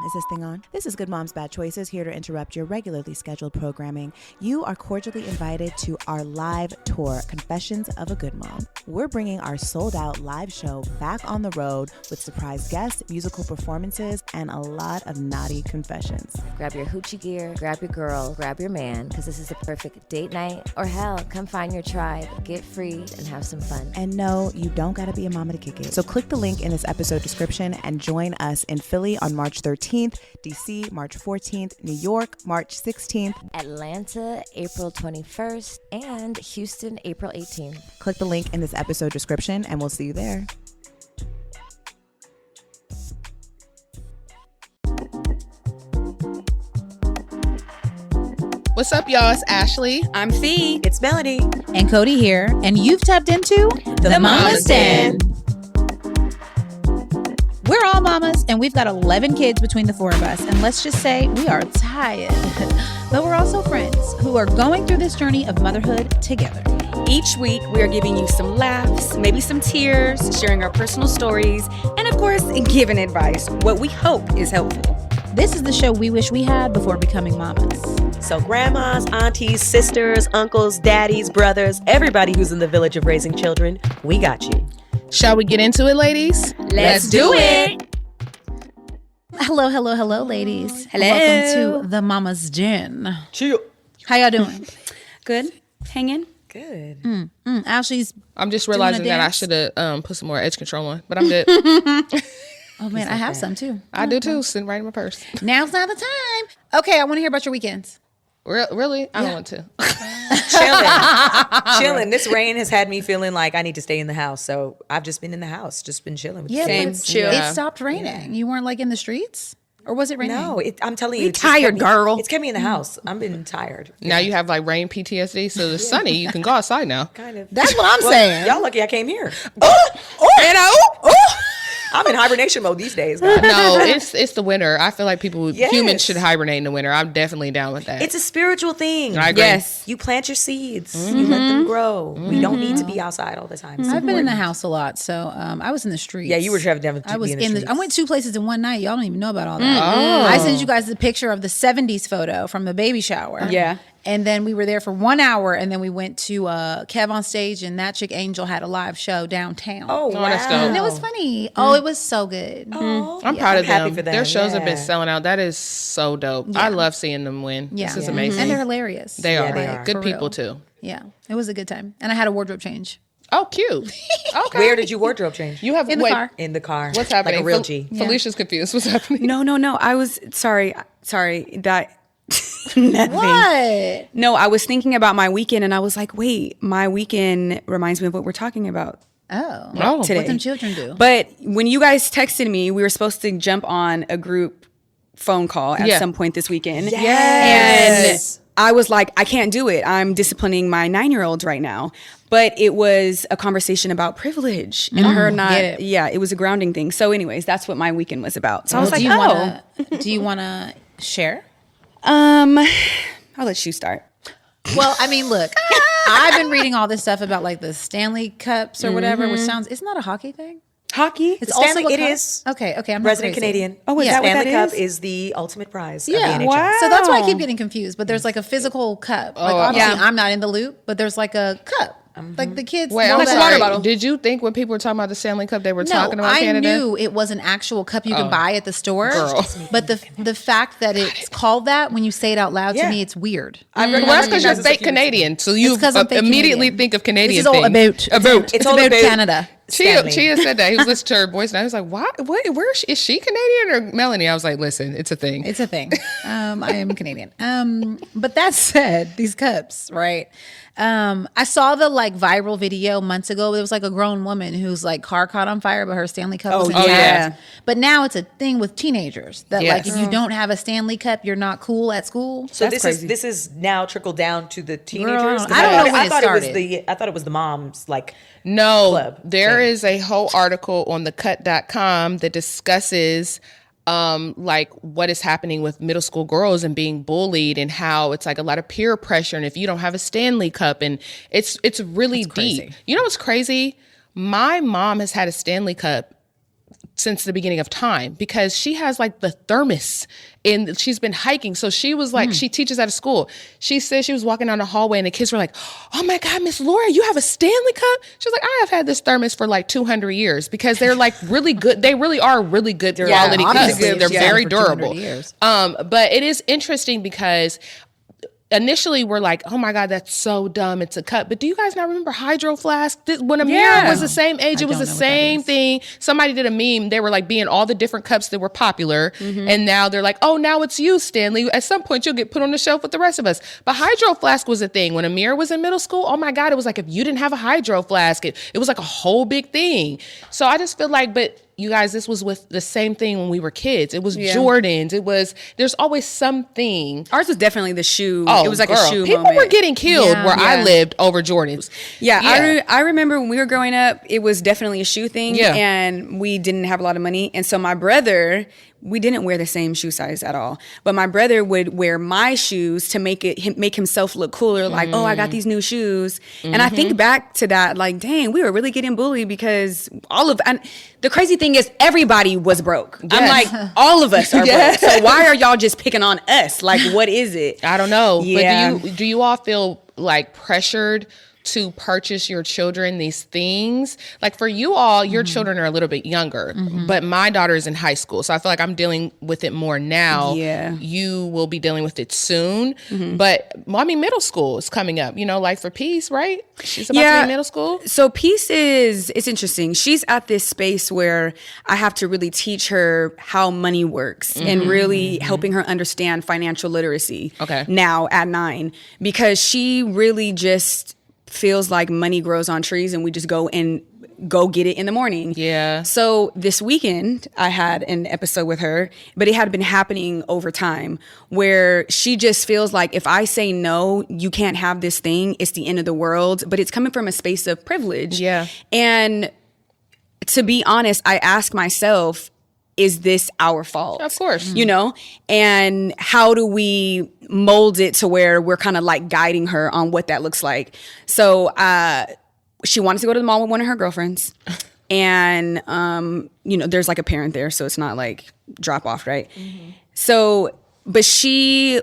Is this thing on? This is Good Moms Bad Choices, here to interrupt your regularly scheduled programming. You are cordially invited to our live tour, Confessions of a Good Mom. We're bringing our sold-out live show back on the road with surprise guests, musical performances, and a lot of naughty confessions. Grab your hoochie gear, grab your girl, grab your man, because this is the perfect date night. Or hell, come find your tribe, get free, and have some fun. And no, you don't gotta be a mama to kick it. So click the link in this episode description and join us in Philly on March 13th, DC March 14th, New York March 16th, Atlanta April 21st, and Houston April 18th. Click the link in this episode description and we'll see you there. What's up, y'all? It's Ashley. I'm Fee. It's Melody. And Cody here. And you've tapped into The Mama's Den. We're all mamas, and we've got 11 kids between the four of us. And let's just say we are tired. But we're also friends who are going through this journey of motherhood together. Each week, we are giving you some laughs, maybe some tears, sharing our personal stories, and of course, giving advice, what we hope is helpful. This is the show we wish we had before becoming mamas. So grandmas, aunties, sisters, uncles, daddies, brothers, everybody who's in the village of raising children, we got you. Shall we get into it, ladies? Let's do it. Hello, ladies. Hello. Welcome to the Mama's Den. Chill. How y'all doing? Good. Hanging. Good. Ashley's. I'm just Doing a realizing that I dance? should have put some more edge control on, but I'm good. Oh man, I have some too. I do too, sitting right in my purse. Now's not the time. Okay, I want to hear about your weekends. Really? I don't want to. Chilling. This rain has had me feeling like I need to stay in the house. So I've just been in the house, just been chilling with the Same. kids. Chill. It stopped raining. You weren't like in the streets? Or was it raining? No, I'm telling you. You it's just tired, kept me- girl. It's kept me in the house. I've been tired. Now you have like rain PTSD, so it's sunny. You can go outside now. Kind of. That's what I'm saying. Y'all lucky I came here. Oh! I'm in hibernation mode these days. guys. No, it's the winter. I feel like Yes. humans should hibernate in the winter. I'm definitely down with that. It's a spiritual thing. I agree. Yes. You plant your seeds. You let them grow. We don't need to be outside all the time. It's I've been in the important. house a lot, so I was in the streets. Yeah, you were traveling. I was in the I went 2 places in one night. Y'all don't even know about all that. I sent you guys the picture of the 70s photo from the baby shower. Yeah. And then we were there for 1 hour, and then we went to Kev on stage, and that chick Angel had a live show downtown. Oh, wow. that's dope. And it was funny. Oh, it was so good. Oh, I'm yeah, proud of happy them. for them. Their shows have been Yeah. selling out. That is so dope. I love seeing them win. Yeah. This is Yeah. amazing. And they're hilarious. They are. they are. Good For people real. too. Yeah. It was a good time. And I had a wardrobe change. Oh, cute. Okay. Where did you wardrobe change? You have In the car. In the car. What's happening? Like a real G. Felicia's confused. What's happening? No. I was sorry. That nothing. What? No, I was thinking about my weekend, and I was like, wait, my weekend reminds me of what we're talking about Oh. Oh. today. What them children do. But when you guys texted me, we were supposed to jump on a group phone call at Yeah. some point this weekend. Yes. And I was like, I can't do it. I'm disciplining my 9-year-olds right now. But it was a conversation about privilege and her not. get it. Yeah, it was a grounding thing. So, anyways, that's what my weekend was about. So I was like, do you wanna share? I'll let you start. Well, I mean, look, I've been reading all this stuff about like the Stanley Cups or whatever, which sounds, isn't that a hockey thing? Hockey? It's Stanley- also a it cup? is. Okay, I'm not Resident crazy. Canadian. Oh, is Yeah. that what Stanley that Cup is? is the ultimate prize Yeah, of the NHL. Wow. So that's why I keep getting confused. But there's like a physical cup. Like obviously, yeah. I'm not in the loop, but there's like a cup. Like the kids. Wait, know I'm that. a water sorry. bottle. Did you think when people were talking about the Stanley Cup, they were talking about I Canada? knew it was an actual cup you can buy at the store. Girl. But the fact that it's called that, when you say it out loud to Yeah. me, it's weird. I've Well, that's because you're fake Canadian, so you 'cause I'm fake immediately Canadian. think of Canadian This is all things. It's all about about Canada. Stanley. Chia said that. He was listening to her voice, and I was like, "What? Where is she Canadian or Melanie?" I was like, "Listen, it's a thing." It's a thing. I am Canadian. But that said, these cups, right? I saw the like viral video months ago. It was like a grown woman whose like car caught on fire, but her Stanley Cup was intact. yeah. But now it's a thing with teenagers that like Yes. if you don't have a Stanley Cup, you're not cool at school. So That's this crazy. is now trickled down to the teenagers. Girl, 'Cause I don't know when I it thought started. I thought it was the moms like No, club there thing. is a whole article on thecut.com that discusses like what is happening with middle school girls and being bullied and how it's like a lot of peer pressure. And if you don't have a Stanley Cup, and it's really deep. You know what's crazy? My mom has had a Stanley Cup since the beginning of time, because she has like the thermos and she's been hiking. So she was like, she teaches at a school. She said she was walking down the hallway and the kids were like, oh my God, Miss Laura, you have a Stanley Cup? She was like, I have had this thermos for like 200 years because they're like really good. They really are really good quality cups. They're very durable. But it is interesting because initially we're like, oh my God, that's so dumb. It's a cup. But do you guys not remember Hydro Flask? When Amira was the same age, it was the same thing. Somebody did a meme. They were like being all the different cups that were popular. And now they're like, oh, now it's you, Stanley. At some point you'll get put on the shelf with the rest of us. But Hydro Flask was a thing. When Amira was in middle school, oh my God, it was like if you didn't have a Hydro Flask, it was like a whole big thing. So I just feel like, but you guys, this was with the same thing when we were kids. It was Jordans. It was, there's always something. Ours was definitely the shoe. Oh, it was like girl. a shoe People moment. were getting killed where I lived over Jordans. I remember when we were growing up, it was definitely a shoe thing. Yeah. And we didn't have a lot of money. And so my brother, we didn't wear the same shoe size at all. But my brother would wear my shoes to make himself look cooler. Like, oh, I got these new shoes. And I think back to that, like, dang, we were really getting bullied because and the crazy thing is everybody was broke. I'm like, all of us are broke. So why are y'all just picking on us? Like, what is it? I don't know. Yeah. But do you all feel like pressured to purchase your children these things? Like for you all, your children are a little bit younger, but my daughter is in high school. So I feel like I'm dealing with it more now. Yeah. You will be dealing with it soon. But I mean, middle school is coming up, like for Peace, right? She's about to be in middle school. So Peace it's interesting. She's at this space where I have to really teach her how money works and really helping her understand financial literacy now at 9, because she really just feels like money grows on trees and we just go get it in the morning. Yeah. So this weekend I had an episode with her, but it had been happening over time where she just feels like if I say no, you can't have this thing, it's the end of the world, but it's coming from a space of privilege. Yeah. And to be honest, I ask myself, is this our fault? Of course. And how do we mold it to where we're kind of like guiding her on what that looks like? So she wanted to go to the mall with one of her girlfriends. And, there's like a parent there, so it's not like drop off, right? So, but she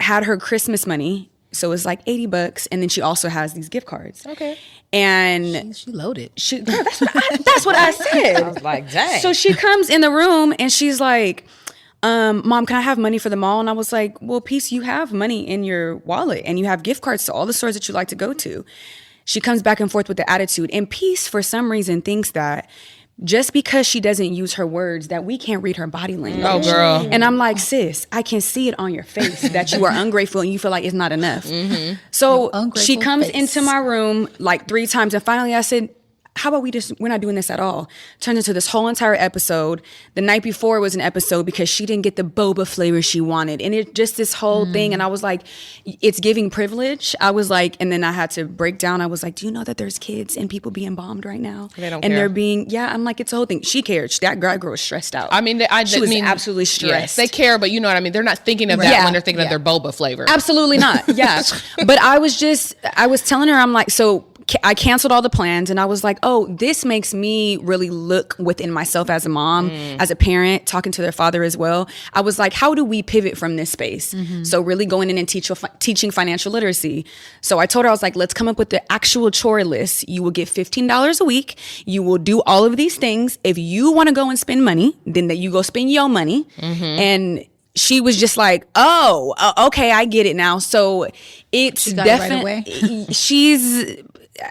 had her Christmas money. So it's like $80, and then she also has these gift cards. Okay. And she loaded. Girl, that's what I said. I was like, dang. So she comes in the room and she's like, Mom, can I have money for the mall? And I was like, well, Peace, you have money in your wallet and you have gift cards to all the stores that you like to go to. She comes back and forth with the attitude. And Peace, for some reason, thinks that just because she doesn't use her words, that we can't read her body language. Oh, girl. And I'm like, sis, I can see it on your face that you are ungrateful and you feel like it's not enough. So she comes into my room like 3 times. And finally I said, how about we're not doing this at all? Turned into this whole entire episode. The night before was an episode because she didn't get the boba flavor she wanted. And it just this whole thing. And I was like, it's giving privilege. I was like, and then I had to break down. I was like, do you know that there's kids and people being bombed right now? They don't and care. They're being, I'm like, it's a whole thing. She cared. That girl was stressed out. I mean, she was absolutely stressed. Yes, they care, but you know what I mean? They're not thinking of that when they're thinking of their boba flavor. Absolutely not. Yeah. But I was telling her, I'm like, so I canceled all the plans and I was like, oh, this makes me really look within myself as a mom, as a parent, talking to their father as well. I was like, how do we pivot from this space? So really going in and teaching financial literacy. So I told her, I was like, let's come up with the actual chore list. You will get $15 a week. You will do all of these things. If you want to go and spend money, then that you go spend your money. And she was just like, oh, okay, I get it now. So it's definitely,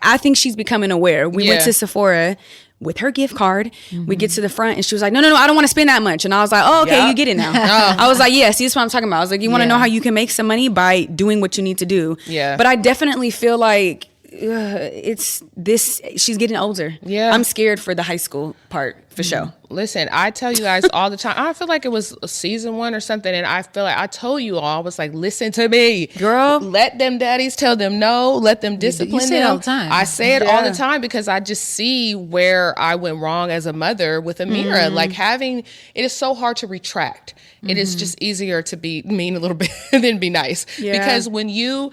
I think she's becoming aware. We went to Sephora with her gift card. We get to the front and she was like, no, I don't want to spend that much. And I was like, oh, okay, you get it now. I was like, yeah, see, this is what I'm talking about. I was like, you want to know how you can make some money by doing what you need to do. Yeah. But I definitely feel like she's getting older. Yeah. I'm scared for the high school part for sure. Listen, I tell you guys all the time, I feel like it was season 1 or something. And I feel like I told you all, I was like, listen to me, girl, let them daddies tell them no, let them discipline them. You say it all the time. I say it all the time because I just see where I went wrong as a mother with Amira. Like it is so hard to retract. It is just easier to be mean a little bit than be nice. Because when you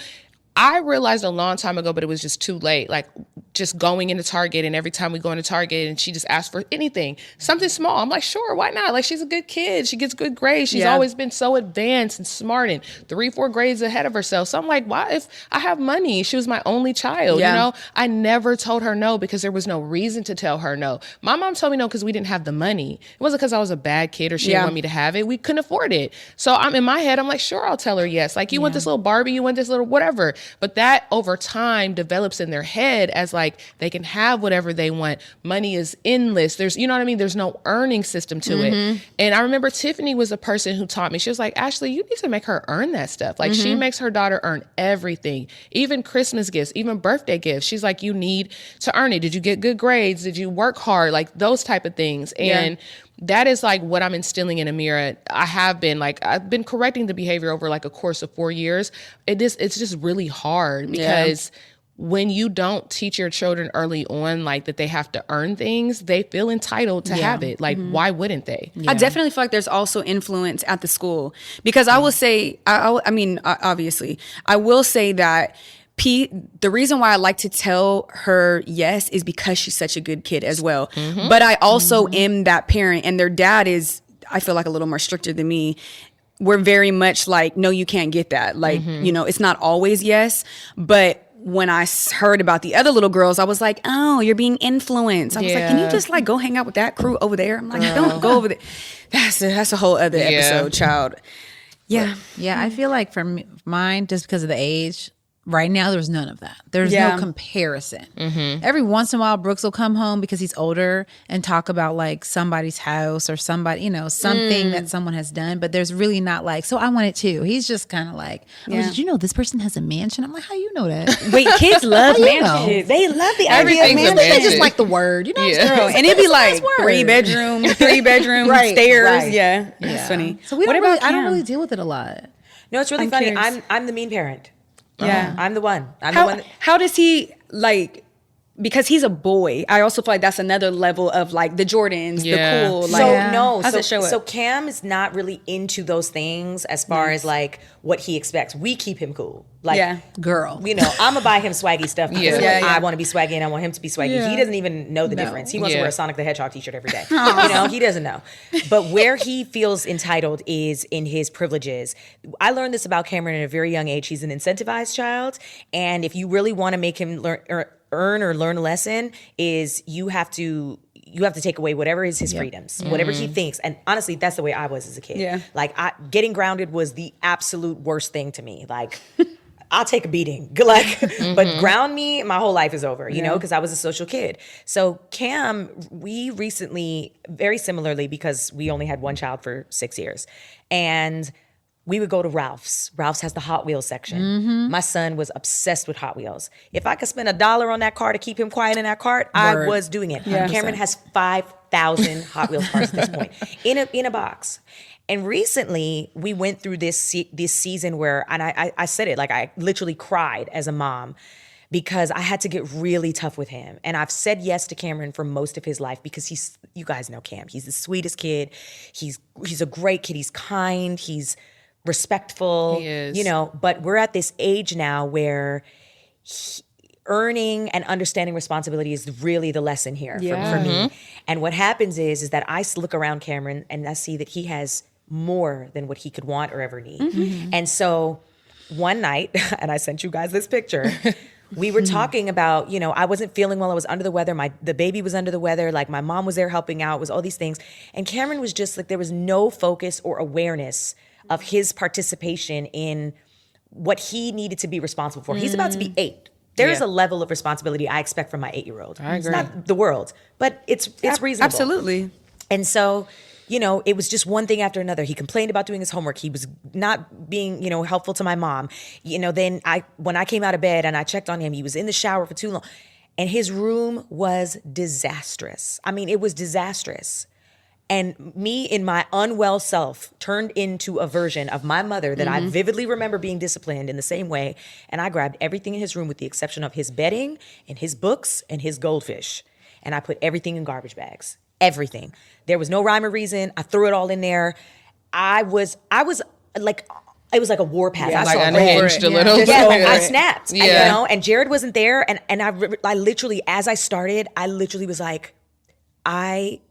I realized a long time ago, but it was just too late. Like just going into Target, and every time we go into Target and she just asks for anything, something small, I'm like, sure, why not? Like, she's a good kid. She gets good grades. She's always been so advanced and smart and 3-4 grades ahead of herself. So I'm like, why, if I have money? She was my only child, you know? I never told her no because there was no reason to tell her no. My mom told me no because we didn't have the money. It wasn't because I was a bad kid or she didn't want me to have it. We couldn't afford it. So I'm in my head, I'm like, sure, I'll tell her yes. Like, you want this little Barbie, you want this little whatever. But that over time develops in their head as like they can have whatever they want. Money is endless. There's, you know what I mean? There's no earning system to it. And I remember Tiffany was a person who taught me, she was like, Ashley, you need to make her earn that stuff. Like she makes her daughter earn everything, even Christmas gifts, even birthday gifts. She's like, you need to earn it. Did you get good grades? Did you work hard? Like those type of things. And that is like what I'm instilling in Amira. I've been correcting the behavior over like a course of 4 years. It's just really hard because when you don't teach your children early on, like that they have to earn things, they feel entitled to have it. Like, why wouldn't they? I definitely feel like there's also influence at the school because I will say, I mean, obviously, I will say that the reason why I like to tell her yes is because she's such a good kid as well. But I also am that parent, and their dad is, I feel like, a little more stricter than me. We're very much like, no, you can't get that. Like, you know, it's not always yes. But when I heard about the other little girls, I was like, oh, you're being influenced. I was like, can you just like go hang out with that crew over there? I'm like, don't go over there. That's a whole other episode, child. Yeah. Yeah, I feel like for mine, just because of the age, right now, there's none of that. There's no comparison. Every once in a while, Brooks will come home because he's older and talk about like somebody's house or somebody, you know, something that someone has done. But there's really not like, so I want it too. He's just kind of like, oh, did you know this person has a mansion? I'm like, how you know that? Wait, kids love mansions. Know? They love the idea of mansions. They just like the word, you know? Girl, and it'd be like three bedroom, stairs. Yeah, that's funny. So I don't really deal with it a lot. No, it's really funny. I'm the mean parent. Yeah. I'm the one. How does he like, because he's a boy, I also feel like that's another level of like the Jordans, the cool. Like, so Cam is not really into those things as far as like what he expects. We keep him cool. Like, girl, you know, I'm gonna buy him swaggy stuff because I want to be swaggy and I want him to be swaggy. He doesn't even know the difference. He wants to wear a Sonic the Hedgehog t-shirt every day. You know, he doesn't know. But where he feels entitled is in his privileges. I learned this about Cameron at a very young age. He's an incentivized child, and if you really want to make him earn or learn a lesson, is you have to take away whatever is his freedoms, whatever he thinks. And honestly, that's the way I was as a kid. Yeah. Like getting grounded was the absolute worst thing to me. Like I'll take a beating, like, but ground me, my whole life is over, you know, because I was a social kid. So Cam, we recently, very similarly, because we only had one child for 6 years, and we would go to Ralph's. Ralph's has the Hot Wheels section. My son was obsessed with Hot Wheels. If I could spend $1 on that car to keep him quiet in that cart, I was doing it. Yeah. Cameron has 5,000 Hot Wheels cars at this point in a box. And recently, we went through this season where, and I said it, like I literally cried as a mom because I had to get really tough with him. And I've said yes to Cameron for most of his life because you guys know Cam. He's the sweetest kid. He's a great kid. He's kind. He's respectful. He is. You know, but we're at this age now where earning and understanding responsibility is really the lesson here for me. And what happens is that I look around Cameron and I see that he has more than what he could want or ever need. And so one night, and I sent you guys this picture, we were talking about, you know, I wasn't feeling well. I was under the weather. The baby was under the weather. Like my mom was there helping out, was all these things. And Cameron was just like, there was no focus or awareness of his participation in what he needed to be responsible for. He's about to be 8. There is a level of responsibility I expect from my 8-year-old. I agree. It's not the world, but it's reasonable. Absolutely. And so, you know, it was just one thing after another. He complained about doing his homework. He was not being, you know, helpful to my mom. You know, then when I came out of bed and I checked on him, he was in the shower for too long. And his room was disastrous. I mean, it was disastrous. And me in my unwell self turned into a version of my mother that I vividly remember being disciplined in the same way. And I grabbed everything in his room with the exception of his bedding and his books and his goldfish. And I put everything in garbage bags. Everything. There was no rhyme or reason. I threw it all in there. I was like it was like a warpath. Yeah, I like saw unhinged a little. Yeah, bit. I snapped. Yeah. And, you know, and Jared wasn't there, and I literally, as I started, I literally was like, I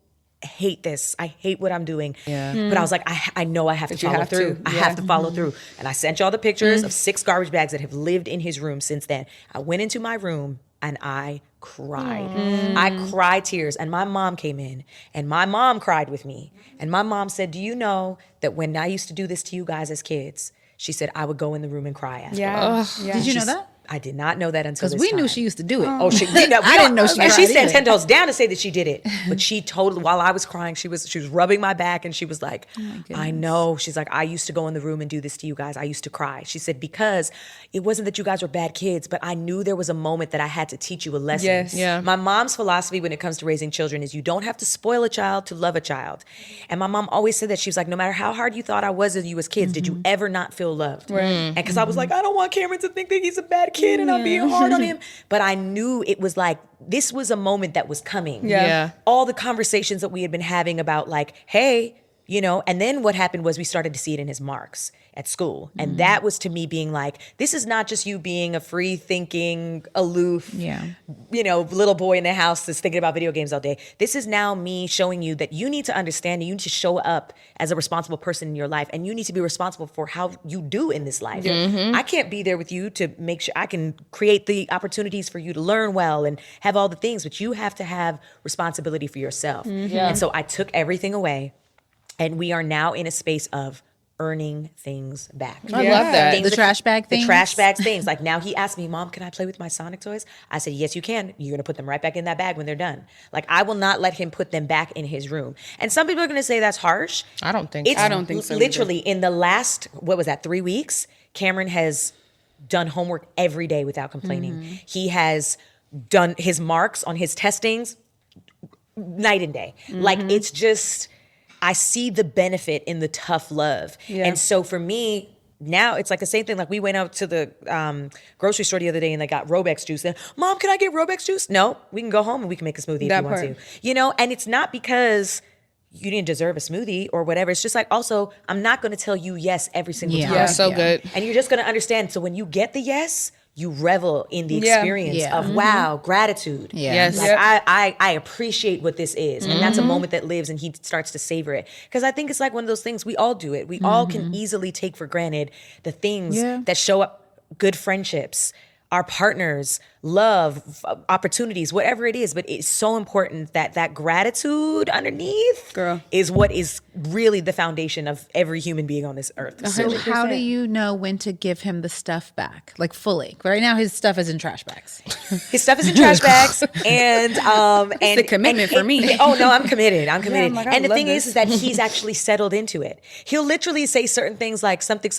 hate this. I hate what I'm doing. Yeah. But I was like, I know I have to follow through. I have to follow through. And I sent y'all the pictures of 6 garbage bags that have lived in his room since then. I went into my room and I cried. I cried tears. And my mom came in and my mom cried with me. And my mom said, do you know that when I used to do this to you guys as kids, she said, I would go in the room and cry after. Yeah. Did you know that? I did not know that until Because this we knew time. she used to do it. Oh, she did. I didn't know she And cried she stand either. 10 toes down to say that she did it, but she totally. While I was crying, she was rubbing my back, and she was like, "I know." She's like, "I used to go in the room and do this to you guys. I used to cry." She said because it wasn't that you guys were bad kids, but I knew there was a moment that I had to teach you a lesson. Yes. Yeah. My mom's philosophy when it comes to raising children is you don't have to spoil a child to love a child, and my mom always said that. She was like, no matter how hard you thought I was as you as kids, did you ever not feel loved? Right. And because I was like, I don't want Cameron to think that he's a bad kid and I'm being hard on him. But I knew it was like, this was a moment that was coming. Yeah. All the conversations that we had been having about like, hey, you know, and then what happened was we started to see it in his marks at school. And that was to me being like, this is not just you being a free thinking, aloof, you know, little boy in the house that's thinking about video games all day. This is now me showing you that you need to understand, you need to show up as a responsible person in your life, and you need to be responsible for how you do in this life. I can't be there with you to make sure I can create the opportunities for you to learn well and have all the things, but you have to have responsibility for yourself. And so I took everything away. And we are now in a space of earning things back. I love that. Things The trash bag things? The trash bag things. Like now he asked me, Mom, can I play with my Sonic toys? I said, yes, you can. You're going to put them right back in that bag when they're done. Like I will not let him put them back in his room. And some people are going to say that's harsh. I don't think It's so. I don't think so literally in the last, 3 weeks, Cameron has done homework every day without complaining. He has done his marks on his testings night and day. Like it's just, I see the benefit in the tough love. And so for me, now it's like the same thing. Like we went out to the grocery store the other day and they got Robex juice. And Mom, can I get Robex juice? No, we can go home and we can make a smoothie if you want to. You know, and it's not because you didn't deserve a smoothie or whatever. It's just like, also, I'm not going to tell you yes every single time. Yeah, so good. And you're just going to understand. So when you get the yes, you revel in the experience of wow, gratitude. Yes. Like I appreciate what this is. And that's a moment that lives and he starts to savor it. Because I think it's like one of those things, we all do it. We all can easily take for granted the things that show up, good friendships, our partners, love, opportunities, whatever it is. But it's so important that that gratitude underneath is what is really the foundation of every human being on this earth. So how do you know when to give him the stuff back, like fully? Right now, his stuff is in trash bags. His stuff is in trash bags, and the commitment for me. Oh no, I'm committed. I'm committed. I'm like, I and the love thing this. is that he's actually settled into it. He'll literally say certain things like something,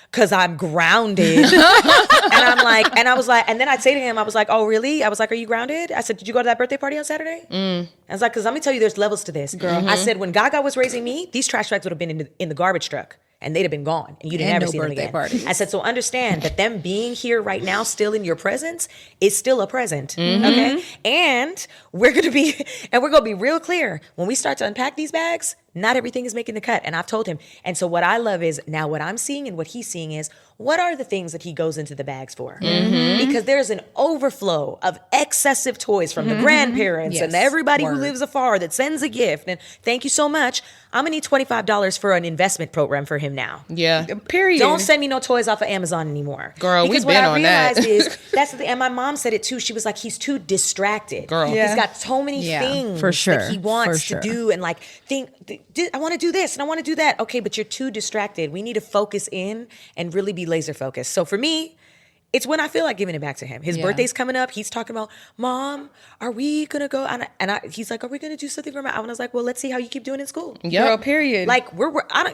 because I'm grounded, and I'm like, and I was like, and then I'd say to him, I was like, oh really? I was like, are you grounded? I said, did you go to that birthday party on Saturday? I was like, because let me tell you, there's levels to this. I said, when Gaga was raising me, these trash bags would have been in the garbage truck. And they'd have been gone, and you'd And never no see them birthday again. parties. I said, so understand that them being here right now, still in your presence, is still a present. Okay, and we're gonna be real clear when we start to unpack these bags. Not everything is making the cut, and I've told him. And so what I love is now what I'm seeing and what he's seeing is what are the things that he goes into the bags for? Because there's an overflow of excessive toys from the grandparents and everybody who lives afar that sends a gift. And thank you so much. I'm gonna need $25 for an investment program for him now. Yeah. Period. Don't send me no toys off of Amazon anymore. Girl, because we've what been I on that. realized is that's the thing. And my mom said it too. She was like, he's too distracted. Girl. He's got so many things for sure. that he wants to do and like I want to do this and I want to do that. Okay, but you're too distracted. We need to focus in and really be laser focused. So for me, it's when I feel like giving it back to him. His birthday's coming up. He's talking about, Mom, are we gonna go? He's like, are we gonna do something for my? I was like, well, let's see how you keep doing in school. Girl, period. Like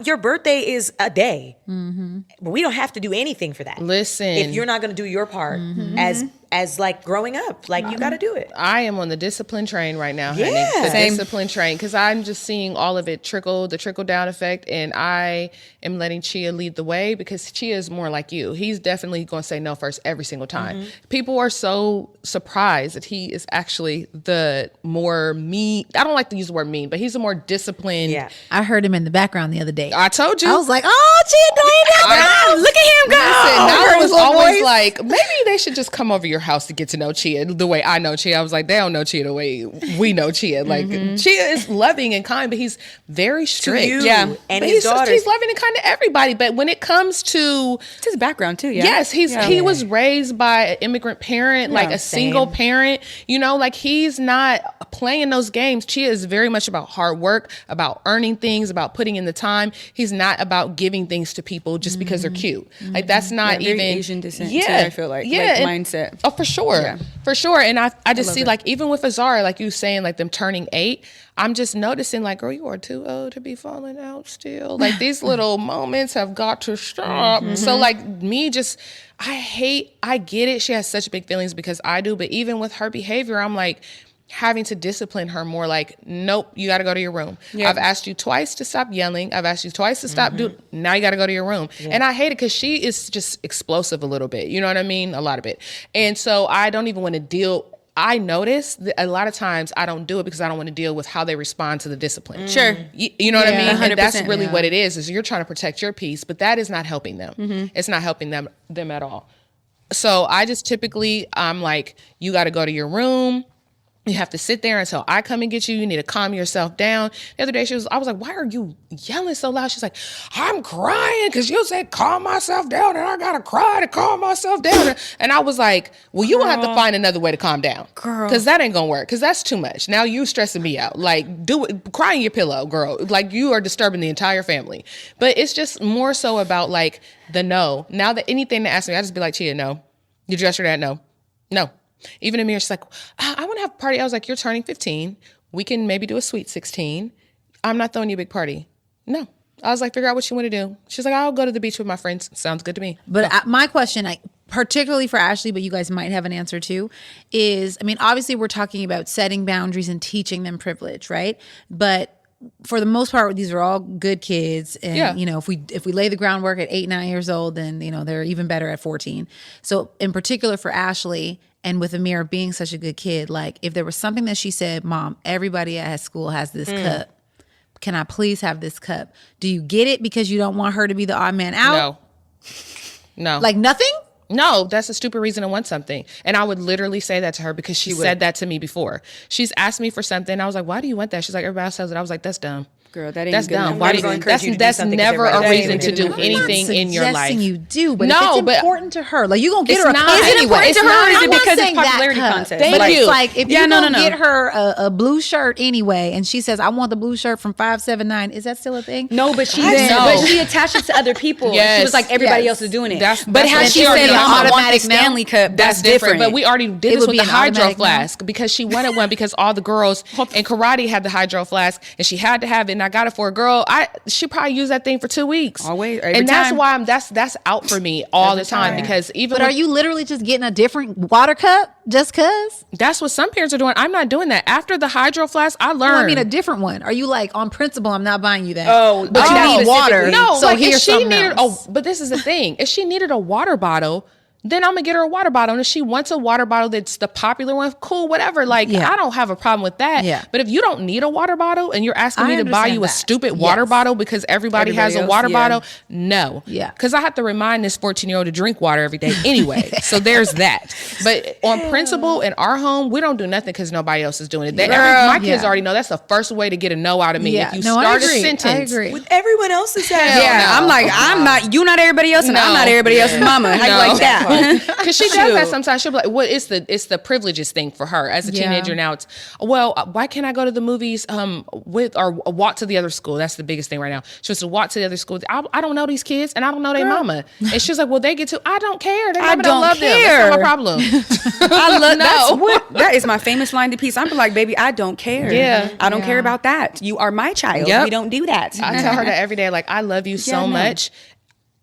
your birthday is a day, but we don't have to do anything for that. Listen. if you're not gonna do your part as as like growing up. Like you got to do it. I am on the discipline train right now, honey. Yeah. The Same. discipline train, because I'm just seeing all of it the trickle down effect, and I am letting Chia lead the way because Chia is more like you. He's definitely going to say no first every single time. People are so surprised that he is actually the more mean. I don't like to use the word mean, but he's a more disciplined. Yeah. I heard him in the background the other day. I told you. I was like, oh, Chia, Look at him go. I was little always voice. like, maybe they should just come over your house to get to know Chia the way I know Chia. I was like, they don't know Chia the way we know Chia. Like Chia is loving and kind, but he's very strict. you yeah, and but his daughters. He's loving and kind to everybody. But when it comes to It's his background too. Yeah. yes, he was raised by an immigrant parent, like a single parent. You know, like he's not playing those games. Chia is very much about hard work, about earning things, about putting in the time. He's not about giving things to people just because they're cute. Like that's not Very even Asian descent too, I feel like. Yeah, Like and- mindset. Oh, for sure. Yeah. For sure. And I just see it. like even with Azara, like you saying like them turning 8, I'm just noticing like, girl, you are too old to be falling out still. Like these little moments have got to stop. So like me just, I get it. She has such big feelings because I do. But even with her behavior, I'm like, having to discipline her more like, nope, you got to go to your room. I've asked you twice to stop yelling. I've asked you twice to stop now you got to go to your room. And I hate it because she is just explosive a little bit. You know what I mean? A lot of it. And so I don't even want to deal. I notice that a lot of times I don't do it because I don't want to deal with how they respond to the discipline. Sure. You know what I mean? And that's 100%, really what it is you're trying to protect your peace, but that is not helping them. It's not helping them at all. So I just typically, I'm like, you got to go to your room. You have to sit there until I come and get you. You need to calm yourself down. The other day, I was like, why are you yelling so loud? She's like, I'm crying because you said calm myself down and I got to cry to calm myself down. And I was like, well, you will have to find another way to calm down. Because that ain't going to work because that's too much. Now you stressing me out. Like, do it, cry in your pillow, girl. Like, you are disturbing the entire family. But it's just more so about like the no. Now that anything to ask me, I just be like, Chia, no. You dress her that? No. No. Even Amir, she's like, I want to have a party. I was like, you're turning 15. We can maybe do a sweet 16. I'm not throwing you a big party. No. I was like, figure out what you want to do. She's like, I'll go to the beach with my friends. Sounds good to me. But my question, particularly for Ashley, but you guys might have an answer too, is, I mean, obviously we're talking about setting boundaries and teaching them privilege, right? But for the most part, these are all good kids. And, you know, if we lay the groundwork at 8, 9 years old, then, you know, they're even better at 14. So in particular for Ashley, and with Amir being such a good kid, like if there was something that she said, Mom, everybody at school has this cup. Can I please have this cup? Do you get it because you don't want her to be the odd man out? No. Like nothing? No, that's a stupid reason to want something. And I would literally say that to her because she said that to me before. She's asked me for something. I was like, why do you want that? She's like, everybody else says it. I was like, that's dumb. Girl, that ain't that's good dumb. enough. Why do Never you? encourage you to do That's something 'cause never a everybody reason else to is doing do it. anything in your life. You do, but No, if it's but- important to her, like you gonna get It's her a not. cup Is it anyway. important to her? I'm Is it not because it's saying that popularity cup. contest? Thank But you. it's like if Yeah, you no, don't no. get her a blue shirt anyway, and she says, "I want the blue shirt from 579," is that still a thing? No, but she No. but she attached it to other people. Yes. She was like, everybody Yes. else is doing it. That's- but that's had what she she already said, knows. Mom, I want the Automatic no? Stanley Cup, that's different. different. But we already did It this would with be the an hydro automatic no? flask because she wanted one because all the girls in karate had the hydro flask and she had to have it. And I got it for a girl. She probably used that thing for 2 weeks. Always, every and that's time. why that's out for me all the time because even But are you literally just getting a different water cup just cause? that's what some parents are doing. I'm not doing that. After the hydro flask, I learned. No, I mean a different one. Are you like on principle? I'm not buying you that. Oh, but you oh, need water. specifically. No, so like if here's she something needed else. but this is the thing. If she needed a water bottle, then I'm gonna get her a water bottle. And if she wants a water bottle that's the popular one, cool, whatever. Like Yeah. I don't have a problem with that. Yeah. But if you don't need a water bottle and you're asking I me to buy understand you a that. stupid water Yes. bottle because everybody has a Everybody else, water yeah. bottle, no. Yeah. Because I have to remind this 14-year-old to drink water every day anyway. So there's that. But on principle, in our home, we don't do nothing because nobody else is doing it. My kids Yeah. already know that's the first way to get a no out of me. Yeah. If you No, I start a agree. sentence. I agree. With everyone else's house. Yeah, no. I'm like, I'm not, you not everybody else, and I'm No. not everybody else's mama. How you No. like that? Because she does that sometimes. She'll be like, "Well, it's the privileges thing for her as a Yeah. teenager now. It's why can't I go to the movies with or walk to the other school? That's the biggest thing right now. She wants to walk to the other school. I don't know these kids, and I don't know their mama. And she's like, well, they get to. I don't care. They don't don't love them. care. That's not my problem. I love No. that's what that is my famous line to piece. I'm like, baby, I don't care. Yeah. I don't care about that. You are my child. Yep. We don't do that. I tell her that every day. Like, I love you so no. much.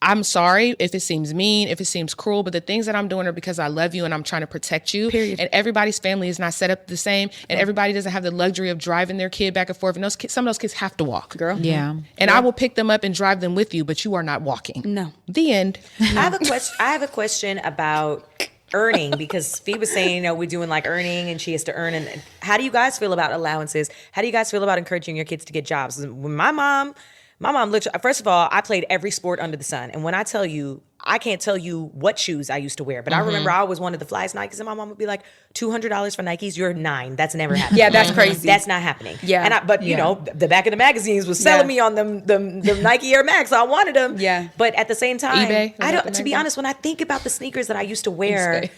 I'm sorry if it seems mean, if it seems cruel, but the things that I'm doing are because I love you and I'm trying to protect you. Period. And everybody's family is not set up the same, and everybody doesn't have the luxury of driving their kid back and forth. And some of those kids have to walk. Girl. Yeah. And I will pick them up and drive them with you, but you are not walking. No. The end. I have a question about earning, because Fee was saying, we're doing like earning and she has to earn. And how do you guys feel about allowances? How do you guys feel about encouraging your kids to get jobs? When my mom literally, first of all, I played every sport under the sun. And when I tell you, I can't tell you what shoes I used to wear, but I remember I always wanted the flyest Nikes, and my mom would be like, $200 for Nikes? You're 9. That's never happening. Yeah, that's crazy. That's not happening. Yeah. But the back of the magazines was selling me on the Nike Air Max. So I wanted them. Yeah. But at the same time, eBay? I don't. To be honest, when I think about the sneakers that I used to wear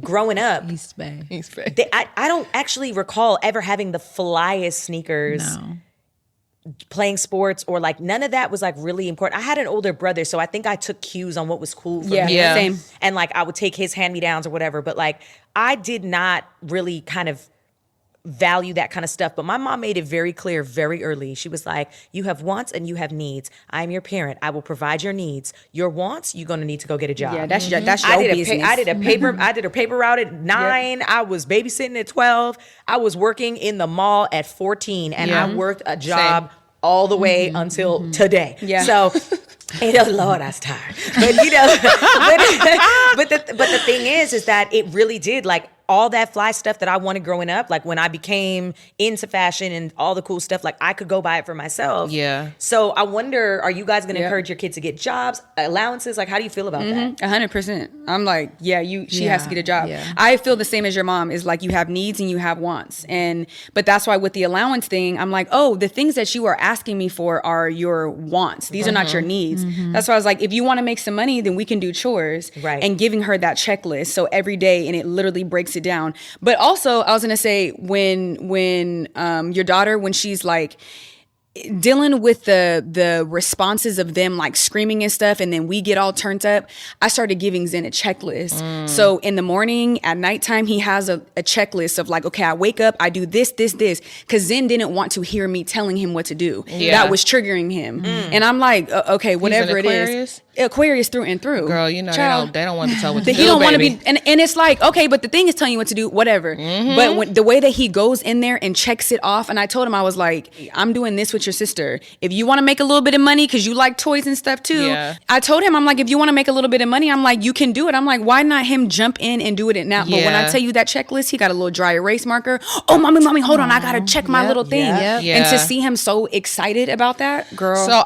growing up, East Bay. I don't actually recall ever having the flyest sneakers. No. Playing sports or like none of that was like really important. I had an older brother, so I think I took cues on what was cool for me. Yeah. Same. And like I would take his hand-me-downs or whatever, but like I did not really kind of value that kind of stuff. But my mom made it very clear very early. She was like, you have wants and you have needs. I am your parent. I will provide your needs. Your wants, you're going to need to go get a job. Yeah, that's your I did business. I did a paper route at 9. I was babysitting at 12. I was working in the mall at 14, and I worked a job all the way until today. Yeah. So, Lord, I was tired. But but the thing is that it really did, like, all that fly stuff that I wanted growing up, like when I became into fashion and all the cool stuff, like I could go buy it for myself. Yeah. So I wonder, are you guys going to encourage your kids to get jobs, allowances? Like, how do you feel about that? 100%. I'm like, she has to get a job. Yeah. I feel the same as your mom, is like you have needs and you have wants. But that's why with the allowance thing, I'm like, the things that you are asking me for are your wants. These are not your needs. That's why I was like, if you want to make some money, then we can do chores. Right. And giving her that checklist. So every day, and it literally breaks it down. But also, I was going to say, when your daughter, when she's like, dealing with the responses of them like screaming and stuff, and then we get all turned up, I started giving Zen a checklist. So in the morning, at nighttime, he has a checklist of like, okay, I wake up, I do this, because Zen didn't want to hear me telling him what to do. Yeah. That was triggering him. And I'm like, okay, whatever it is. Aquarius through and through. Girl, they don't want to tell what to do. He don't want to baby. be, and it's like, okay, but the thing is telling you what to do, whatever. But the way that he goes in there and checks it off, and I told him, I was like, I'm doing this with your sister. If you want to make a little bit of money, because you like toys and stuff too. Yeah. I told him, I'm like, if you want to make a little bit of money, I'm like, you can do it. I'm like, why not him jump in and do it now? But when I tell you that checklist, he got a little dry erase marker. Oh, mommy, hold on, I gotta check my little thing. Yep. And to see him so excited about that, girl. So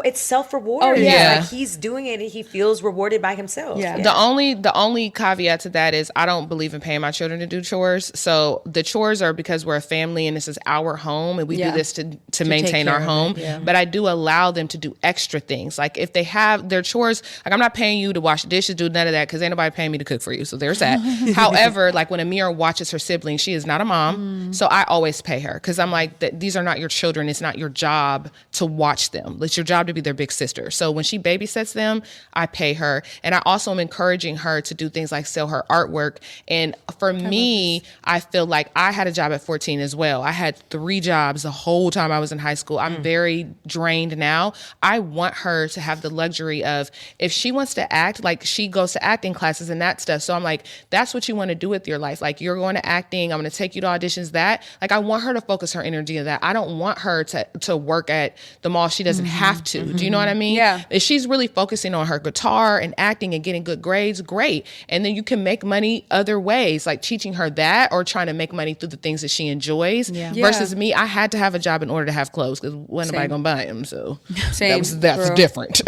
it's self-reward. Oh, yeah. Like he's doing it and he feels rewarded by himself. Yeah. The only caveat to that is I don't believe in paying my children to do chores. So the chores are because we're a family and this is our home and we do this to maintain our home. But I do allow them to do extra things. Like if they have their chores, like I'm not paying you to wash the dishes, do none of that, because ain't nobody paying me to cook for you. So there's that. However, like when Amira watches her siblings, she is not a mom. So I always pay her because I'm like, these are not your children. It's not your job to watch them. It's your job to be their big sister. So when she babysits them, I pay her. And I also am encouraging her to do things like sell her artwork. And for me, I feel like I had a job at 14 as well. I had 3 jobs the whole time I was in high school. I'm very drained now. I want her to have the luxury of, if she wants to act, like she goes to acting classes and that stuff. So I'm like, that's what you want to do with your life. Like you're going to acting. I'm going to take you to auditions. That, like, I want her to focus her energy on that. I don't want her to work at the mall. She doesn't have to. Do you know what I mean? Yeah. If she's really focusing on her guitar and acting and getting good grades, great. And then you can make money other ways, like teaching her that or trying to make money through the things that she enjoys. Yeah. Versus me, I had to have a job in order to have clothes because wasn't nobody gonna buy them. So that's different.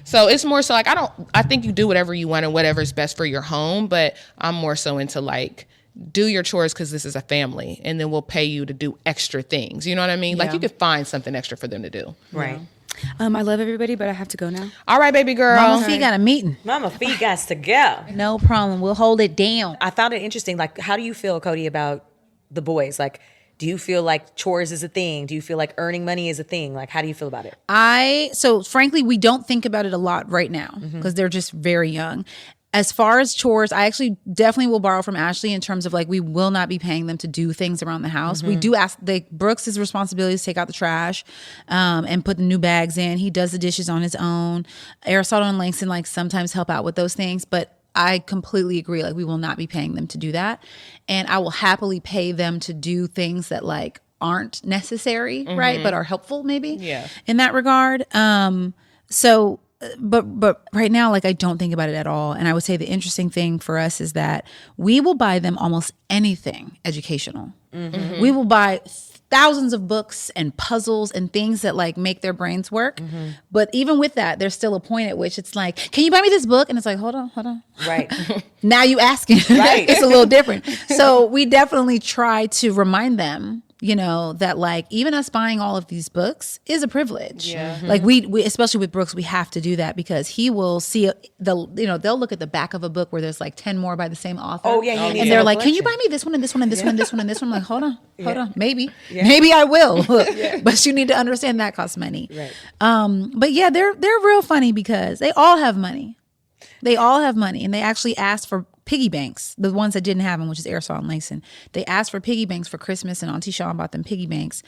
So it's more so like I think you do whatever you want and whatever is best for your home, but I'm more so into like, do your chores because this is a family, and then we'll pay you to do extra things. You know what I mean? Like you could find something extra for them to do. Right. I love everybody, but I have to go now. All right, baby girl. Mama Fee got a meeting. Mama Fee got to go. No problem. We'll hold it down. I found it interesting. Like, how do you feel, Cody, about the boys? Like, do you feel like chores is a thing? Do you feel like earning money is a thing? Like, how do you feel about it? So frankly, we don't think about it a lot right now because they're just very young. As far as chores, I actually definitely will borrow from Ashley in terms of like, we will not be paying them to do things around the house. We do ask, Brooks' responsibility is to take out the trash and put the new bags in. He does the dishes on his own. Aristotle and Langston like sometimes help out with those things, but I completely agree. Like, we will not be paying them to do that. And I will happily pay them to do things that like aren't necessary, right? But are helpful maybe in that regard. But right now, like, I don't think about it at all. And I would say the interesting thing for us is that we will buy them almost anything educational. We will buy thousands of books and puzzles and things that like make their brains work. But even with that, there's still a point at which it's like, can you buy me this book? And it's like, hold on. Right. Now you asking. Right. It's a little different. So we definitely try to remind them, you know, that like even us buying all of these books is a privilege. Like we especially with Brooks, we have to do that because he will see they'll look at the back of a book where there's like 10 more by the same author. And they're like, can you buy me this one and this one and this one and this one and this one? I'm like, hold on, maybe I will. But you need to understand that costs money. But yeah, they're real funny because they all have money. And they actually asked for piggy banks, the ones that didn't have them, which is Aerosol and Langston. They asked for piggy banks for Christmas, and Auntie Shawn bought them piggy banks.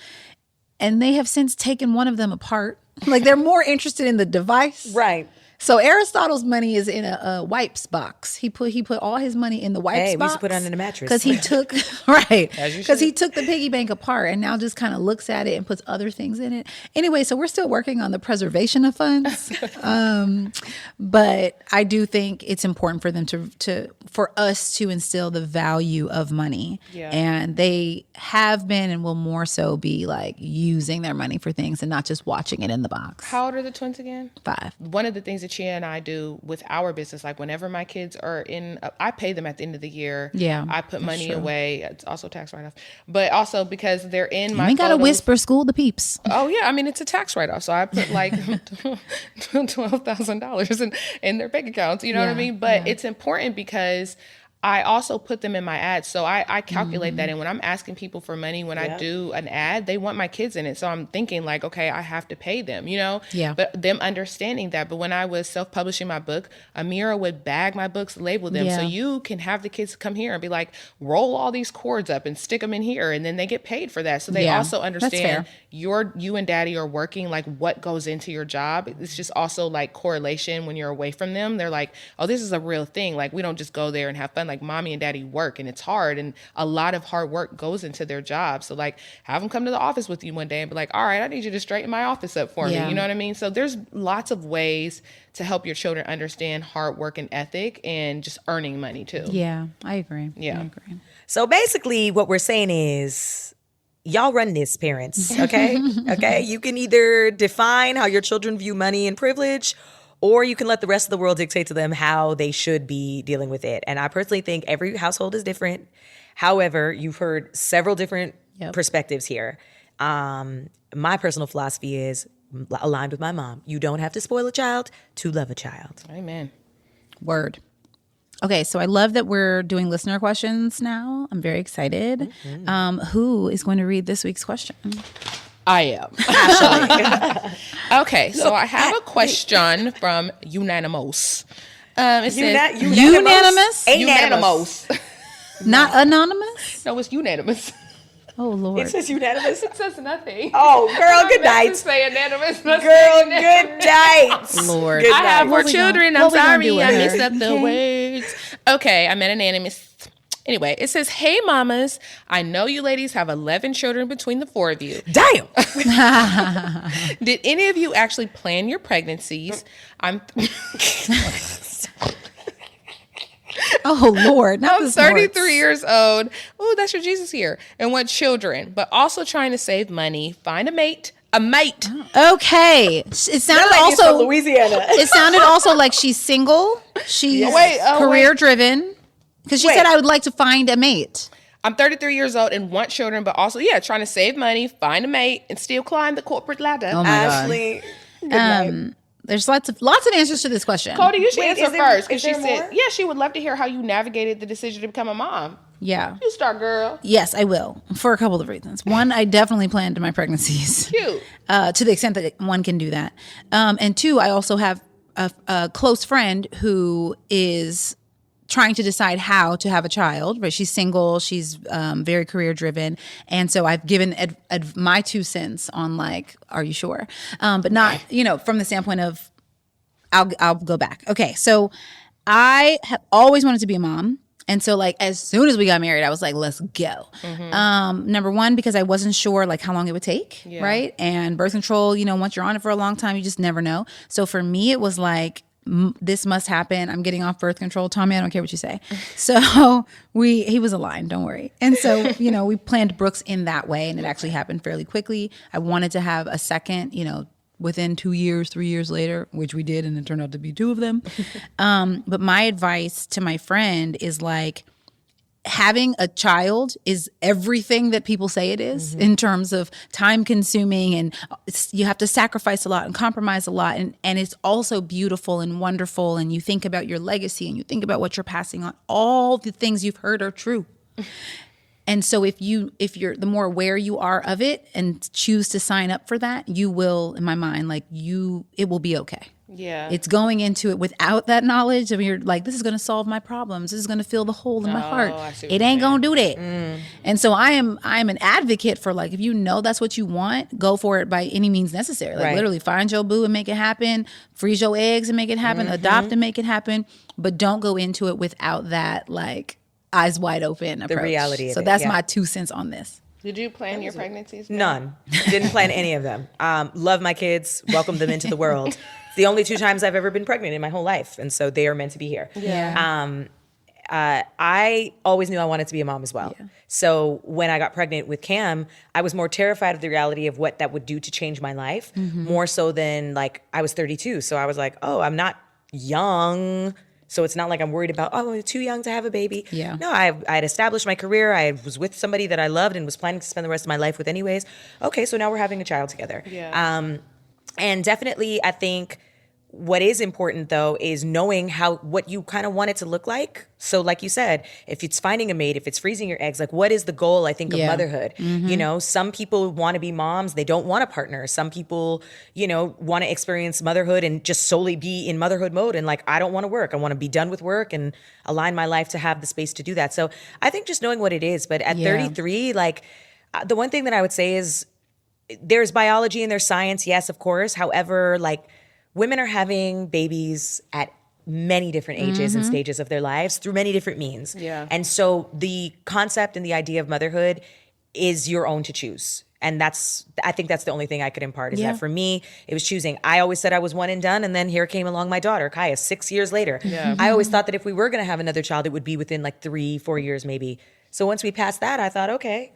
And they have since taken one of them apart. Like, they're more interested in the device. Right. So Aristotle's money is in a wipes box. He put all his money in the wipes box. We used to put it under the mattress. Because he took he took the piggy bank apart and now just kind of looks at it and puts other things in it. Anyway, so we're still working on the preservation of funds. But I do think it's important for them for us to instill the value of money. And they have been and will more so be like using their money for things and not just watching it in the box. How old are the twins again? 5. One of the things that Chia and I do with our business, like whenever my kids are in, I pay them at the end of the year. I put money away. It's also tax write-off. But also because they're in my You ain't got to whisper school the peeps. Oh, yeah. I mean, it's a tax write-off. So I put like $12,000 in their bank accounts. You know what I mean? But it's important because I also put them in my ads. So I calculate that. And when I'm asking people for money, when I do an ad, they want my kids in it. So I'm thinking like, okay, I have to pay them, you know? But them understanding that. But when I was self-publishing my book, Amira would bag my books, label them. So you can have the kids come here and be like, roll all these cords up and stick them in here. And then they get paid for that. So they also understand you and daddy are working, like what goes into your job. It's just also like correlation when you're away from them. They're like, oh, this is a real thing. Like we don't just go there and have fun. Like mommy and daddy work and it's hard and a lot of hard work goes into their job. So like have them come to the office with you one day and be like, all right, I need you to straighten my office up for me. You know what I mean? So there's lots of ways to help your children understand hard work and ethic and just earning money too. Yeah, I agree. So basically what we're saying is y'all run this, parents, okay? Okay? You can either define how your children view money and privilege, or you can let the rest of the world dictate to them how they should be dealing with it. And I personally think every household is different. However, you've heard several different perspectives here. My personal philosophy is aligned with my mom. You don't have to spoil a child to love a child. Amen. Word. Okay, so I love that we're doing listener questions now. I'm very excited. Who is going to read this week's question? I am. Okay, so I have a question from Unanimous. It says Unanimous? Unanimous. Not anonymous? No, it's unanimous. Oh, Lord. It says unanimous? It says nothing. Oh, girl, good night. Say unanimous. Girl, good night. Lord. Good I have night. 4 children. I'm sorry. I messed up the words. Okay, I'm an unanimous. Anyway, it says, hey, mamas, I know you ladies have 11 children between the 4 of you. Damn. Did any of you actually plan your pregnancies? Oh, Lord. I'm 33 years old. Oh, that's your Jesus here. And want children, but also trying to save money, find a mate. Okay. It sounded like also from Louisiana. It sounded also like she's single. She's career driven. Because she said I would like to find a mate. I'm 33 years old and want children, but also, trying to save money, find a mate, and still climb the corporate ladder. Oh my Ashley, good night. There's lots of answers to this question. Cody, you should answer first. Because she more? said, she would love to hear how you navigated the decision to become a mom. Yeah. You start, girl. Yes, I will. For a couple of reasons. One, I definitely planned my pregnancies. Cute. To the extent that one can do that. And 2, I also have a close friend who is trying to decide how to have a child, but she's single, she's very career driven. And so I've given my 2 cents on like, are you sure? But not, from the standpoint of, I'll go back. Okay. So I have always wanted to be a mom. And so like, as soon as we got married, I was like, let's go. Number one, because I wasn't sure like how long it would take. Right. And birth control, once you're on it for a long time, you just never know. So for me, it was like, this must happen. I'm getting off birth control. Tommy, I don't care what you say. So he was aligned, don't worry. And so, we planned Brooks in that way, and it actually happened fairly quickly. I wanted to have a second, within 2 years, 3 years later, which we did, and it turned out to be 2 of them. But my advice to my friend is like, having a child is everything that people say it is in terms of time consuming, and you have to sacrifice a lot and compromise a lot. And it's also beautiful and wonderful. And you think about your legacy and you think about what you're passing on. All the things you've heard are true. And so if you're the more aware you are of it and choose to sign up for that, you will, in my mind, it will be okay. Yeah. It's going into it without that knowledge. You're like, this is going to solve my problems. This is going to fill the hole in my heart. It ain't going to do that. And so I'm an advocate for like, if you know that's what you want, go for it by any means necessary. Like literally find your boo and make it happen. Freeze your eggs and make it happen. Adopt and make it happen. But don't go into it without that like eyes wide open approach. The reality of so it, that's my 2 cents on this. Did you plan your pregnancies? None. Didn't plan any of them. Love my kids. Welcome them into the world. It's the only 2 times I've ever been pregnant in my whole life. And so they are meant to be here. Yeah. I always knew I wanted to be a mom as well. Yeah. So when I got pregnant with Cam, I was more terrified of the reality of what that would do to change my life, more so than like I was 32. So I was like, oh, I'm not young. So it's not like I'm worried about, oh, I'm too young to have a baby. Yeah. No, I had established my career. I was with somebody that I loved and was planning to spend the rest of my life with anyways. Okay, so now we're having a child together. Yeah. And definitely, I think what is important though is knowing what you kind of want it to look like. So like you said, if it's finding a mate, if it's freezing your eggs, like what is the goal, I think, of motherhood? Some people want to be moms. They don't want a partner. Some people, want to experience motherhood and just solely be in motherhood mode. And like, I don't want to work. I want to be done with work and align my life to have the space to do that. So I think just knowing what it is. But at 33, like the one thing that I would say is there's biology and there's science. Yes, of course. However, like, women are having babies at many different ages and stages of their lives through many different means. Yeah. And so the concept and the idea of motherhood is your own to choose. And I think that's the only thing I could impart is that for me, it was choosing. I always said I was one and done. And then here came along my daughter, Kaya, 6 years later. Yeah. I always thought that if we were going to have another child, it would be within like 3-4 years maybe. So once we passed that, I thought, okay,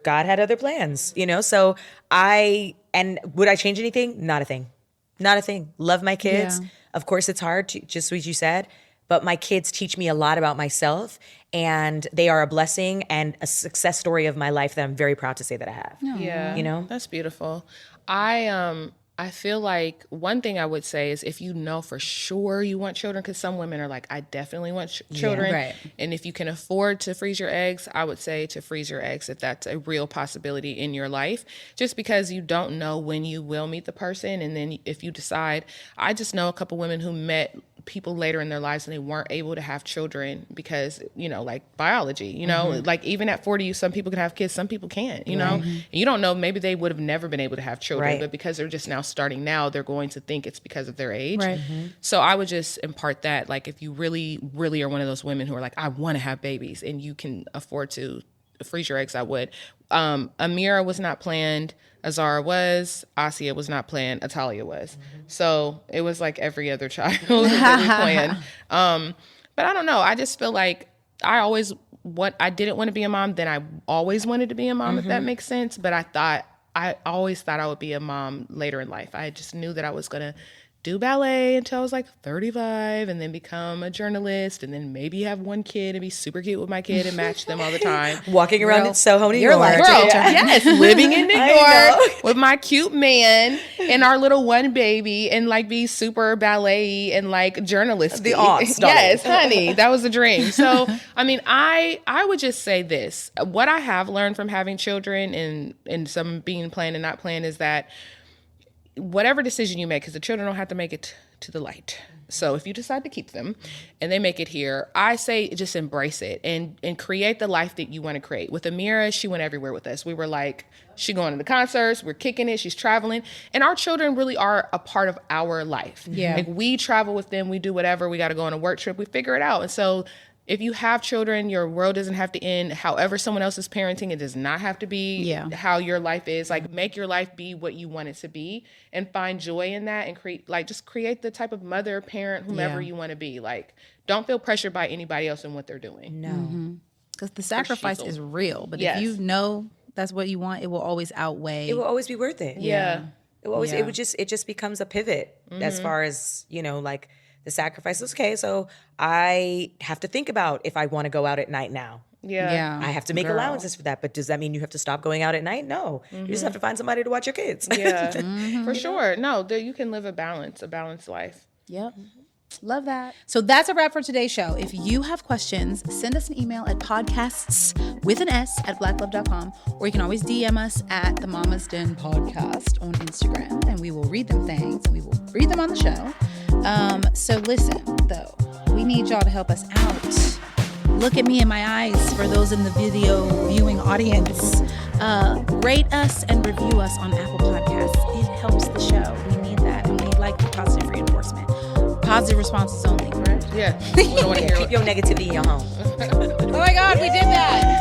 God had other plans, So and would I change anything? Not a thing. Not a thing. Love my kids. Yeah. Of course, it's hard, just as you said, but my kids teach me a lot about myself, and they are a blessing and a success story of my life that I'm very proud to say that I have. Yeah, that's beautiful. I feel like one thing I would say is if you know for sure you want children, because some women are like, I definitely want children. Right. And if you can afford to freeze your eggs, I would say to freeze your eggs if that's a real possibility in your life, just because you don't know when you will meet the person. And then if you decide, I just know a couple women who met people later in their lives and they weren't able to have children because, like biology, like even at 40, some people can have kids, some people can't, know, and you don't know, maybe they would have never been able to have children, but because they're just now starting now, they're going to think it's because of their age. Right. So I would just impart that, like, if you really, really are one of those women who are like, I want to have babies and you can afford to freeze your eggs, I would. Amira was not planned. Azara was, Asia was not planned, Atalia was. So it was like every other child that we planned. But I don't know. I just feel like I didn't want to be a mom. Then I always wanted to be a mom, if that makes sense. But I always thought I would be a mom later in life. I just knew that I was going to do ballet until I was like 35 and then become a journalist and then maybe have one kid and be super cute with my kid and match them all the time. Walking around in Soho, New York. Yes, living in New York with my cute man and our little one baby and like be super ballet and like journalist. The aunts. Yes, honey, that was a dream. So, I mean, I would just say this. What I have learned from having children and some being planned and not planned is that whatever decision you make, because the children don't have to make it to the light. So if you decide to keep them and they make it here, I say just embrace it and create the life that you want to create. With Amira, she went everywhere with us. We were like, she going to the concerts, we're kicking it, she's traveling. And our children really are a part of our life. Yeah. Like we travel with them, we do whatever, we got to go on a work trip, we figure it out. And so if you have children, your world doesn't have to end. However someone else is parenting, it does not have to be how your life is. Like, make your life be what you want it to be and find joy in that and create the type of mother, parent, whomever you want to be. Like, don't feel pressured by anybody else and what they're doing. No. Because the sacrifice is real. But if you know that's what you want, it will always outweigh. It will always be worth it. Yeah. It just becomes a pivot as far as, like, the sacrifice is okay. So I have to think about if I want to go out at night now. Yeah. I have to make allowances for that. But does that mean you have to stop going out at night? No. You just have to find somebody to watch your kids. Yeah, for sure. No, you can live a balanced life. Yep. Love that. So that's a wrap for today's show. If you have questions, send us an email at podcasts@blacklove.com, or you can always DM us at the Mama's Den Podcast on Instagram, and we will read them things and we will read them on the show. So listen, though, we need y'all to help us out. Look at me in my eyes for those in the video viewing audience. Rate us and review us on Apple Podcasts. It helps the show. We need that, and we like the positive reinforcement. Positive responses only, correct? Yeah. We don't want to hear Keep your negativity in your home. Oh my God, we did that.